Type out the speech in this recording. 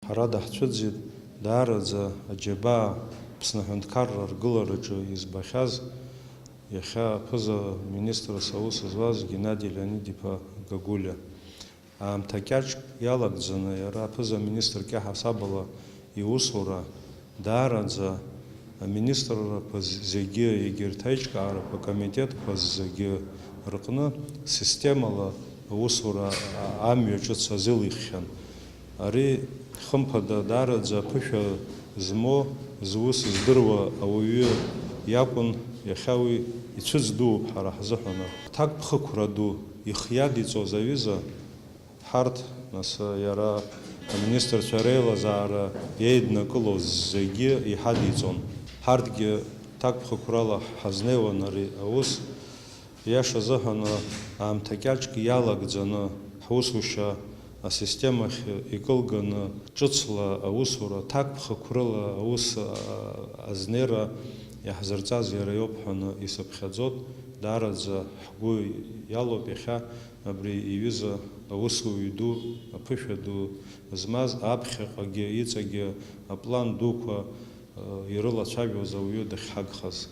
ҳара даҳцәыӡит даараӡа аџьабаа Аԥсны Аҳәынҭқарра аргылараҿы избахьаз иахьа аԥыза-министрс аус зуаз Геннади Леонид-иԥа Гагулиа. Аамҭа кьаҿк иалагӡаны иара аԥыза-министр кьаҳасабала иусура даараӡа аминистррақәа зегьы, егьырҭ аиҿкаарақәа акомитетқәа зегьы рҟны системала аусура амҩа ҿыц азылиххьан. Ари хымԥада даараӡа аԥышәа змоу, зус здыруа ауаҩы иакәын иахьа уи ицәыӡ дууп ҳара ҳзыҳәаны. Ҭак ԥхықәра ду ихиадиҵоз аҩыза ҳарҭ нас иара аминистрцәа реилазаара иеиднакылоз зегьы иҳадиҵон. Ҳарҭгьы ҭак ԥхықәрала ҳазнеиуан ари аус. Иашазыҳәаны аамҭа кьаҿк иалагӡаны ҳусушьа асистемахь икылганы ҿыцла аусура, ҭак ԥхықәрыла аус азнеира иаҳзырҵаз иара иоуп ҳәаны исыԥхьаӡот. Даараӡа ҳгәы иалоуп иахьа абри иҩыза аусуҩ ду, аԥышәа ду змаз аԥхьаҟагьы иҵагьы аплан дуқәа ирылацәажәоз ауаҩы дахьҳагхаз.